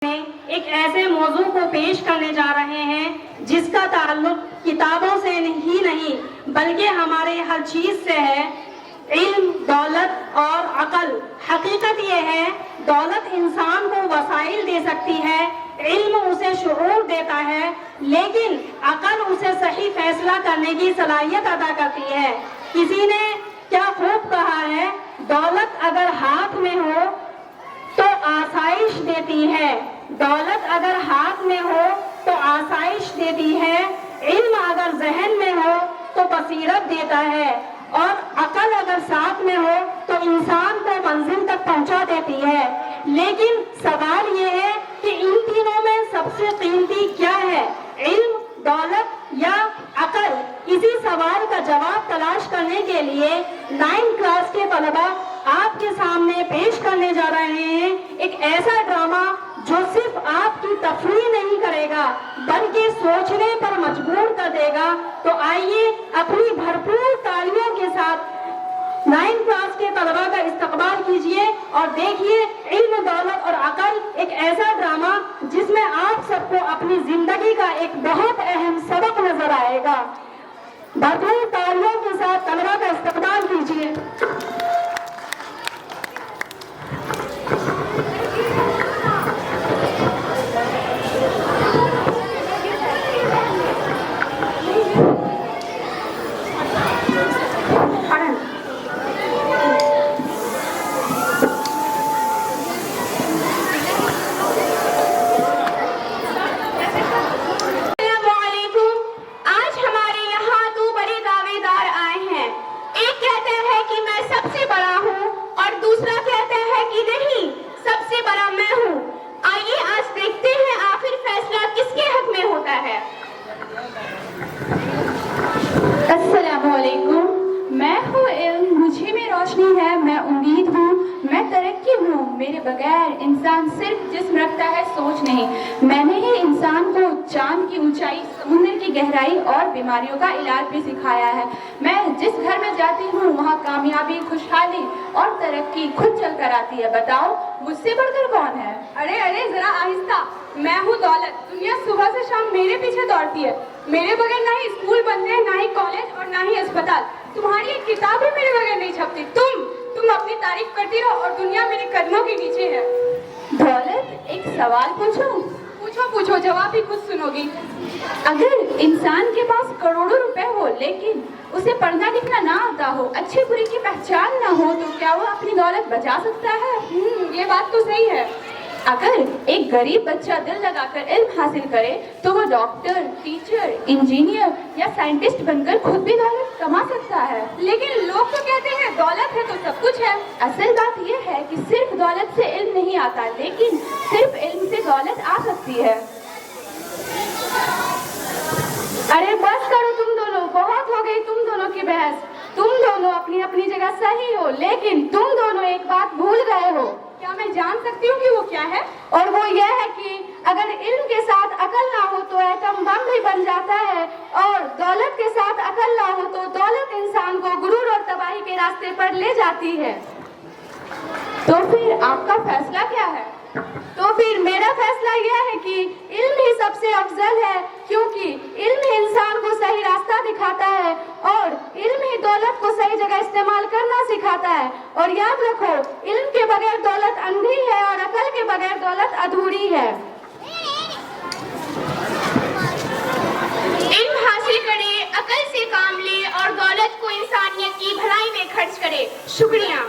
ایک ایسے موضوع کو پیش کرنے جا رہے ہیں جس کا تعلق کتابوں سے ہی نہیں بلکہ ہمارے ہر چیز سے ہے، علم، دولت اور عقل۔ حقیقت یہ ہے دولت انسان کو وسائل دے سکتی ہے، علم اسے شعور دیتا ہے، لیکن عقل اسے صحیح فیصلہ کرنے کی صلاحیت عطا کرتی ہے۔ کسی نے کیا خوب کہا ہے، دولت اگر ہاتھ میں ہو تو آسائش دیتی ہے، دولت اگر ہاتھ میں ہو تو آسائش دیتی ہے، علم اگر ذہن میں ہو تو بصیرت دیتا ہے، اور عقل اگر ساتھ میں ہو تو انسان کو منزل تک پہنچا دیتی ہے۔ لیکن سوال یہ ہے کہ ان تینوں میں سب سے قیمتی کیا ہے، علم، دولت یا عقل؟ اسی سوال کا جواب تلاش کرنے کے لیے 9 کلاس کے طلباء آپ کے سامنے پیش کرنے جا رہے ہیں ایک ایسا ڈرامہ جو صرف آپ کی تفریح نہیں کرے گا بلکہ سوچنے پر مجبور کر دے گا۔ تو آئیے اپنی بھرپور تالیوں کے ساتھ 9 کلاس کے طلباء کا استقبال کیجئے اور دیکھیے علم، دولت اور عقل، ایک ایسا ڈرامہ جس میں آپ سب کو اپنی زندگی کا ایک بہت اہم سبق نظر آئے گا۔ بھرپور تالیوں کے ساتھ طلباء کا استقبال کیجئے۔ السلام علیکم، میں ہوں علم، مجھے میں روشنی ہے، میں امید ہوں، میں ترقی ہوں، میرے بغیر انسان صرف جسم رکھتا ہے، سوچ نہیں۔ میں نے ہی انسان کو چاند کی اونچائی، سمندر کی گہرائی اور بیماریوں کا علاج بھی سکھایا ہے۔ میں جس گھر میں جاتی ہوں وہاں کامیابی، خوشحالی اور ترقی خود چل کر آتی ہے۔ بتاؤ مجھ سے بڑھ کر کون ہے؟ ارے ذرا آہستہ، میں ہوں دولت۔ دنیا صبح سے شام میرے پیچھے دوڑتی ہے، میرے بغیر نہ ہی اسکول بنتے ہیں، نہ ہی کالج اور نہ ہی اسپتال۔ تمہاری ایک کتاب بھی میرے بغیر نہیں چھپتی۔ تم اپنی تعریف کرتی رہو اور دنیا میرے قدموں کے نیچے ہے۔ دولت، ایک سوال پوچھوں؟ پوچھو، جواب بھی خود سنو گی۔ اگر انسان کے پاس کروڑوں روپے ہو لیکن اسے پڑھنا لکھنا نہ آتا ہو، اچھے برے کی پہچان نہ ہو، تو کیا وہ اپنی دولت بچا سکتا ہے؟ یہ بات تو صحیح ہے۔ اگر ایک غریب بچہ دل لگا کر علم حاصل کرے تو وہ ڈاکٹر، ٹیچر، انجینئر یا سائنٹسٹ بن کر خود بھی دولت کما سکتا ہے۔ لیکن لوگ تو کہتے ہیں دولت ہے تو سب کچھ ہے۔ اصل بات یہ ہے کہ صرف دولت سے علم نہیں آتا، لیکن صرف علم سے دولت آ سکتی ہے۔ ارے بس کرو تم دونوں، بہت ہو گئی تم دونوں کی بحث۔ تم دونوں اپنی اپنی جگہ صحیح ہو، لیکن تم دونوں ایک بات بھول گئے ہو۔ کیا میں جان سکتی ہوں کہ وہ کیا ہے؟ اور وہ یہ ہے کہ اگر علم کے ساتھ عقل نہ ہو تو ایٹم بم بھی بن جاتا ہے، اور دولت کے ساتھ عقل نہ ہو تو دولت انسان کو غرور اور تباہی کے راستے پر لے جاتی ہے۔ تو پھر آپ کا فیصلہ کیا ہے؟ تو پھر میرا فیصلہ یہ ہے کہ علم ہی سب سے افضل ہے، کیونکہ علم ہی انسان کو صحیح راستہ دکھاتا ہے، اور علم ہی دولت کو صحیح جگہ استعمال کرنا سکھاتا ہے۔ اور یاد رکھو، علم کے بغیر دولت اندھی ہے اور عقل کے بغیر دولت ادھوری ہے۔ علم حاصل کرے، عقل سے کام لے اور دولت کو انسانیت کی بھلائی میں خرچ کرے۔ شکریہ۔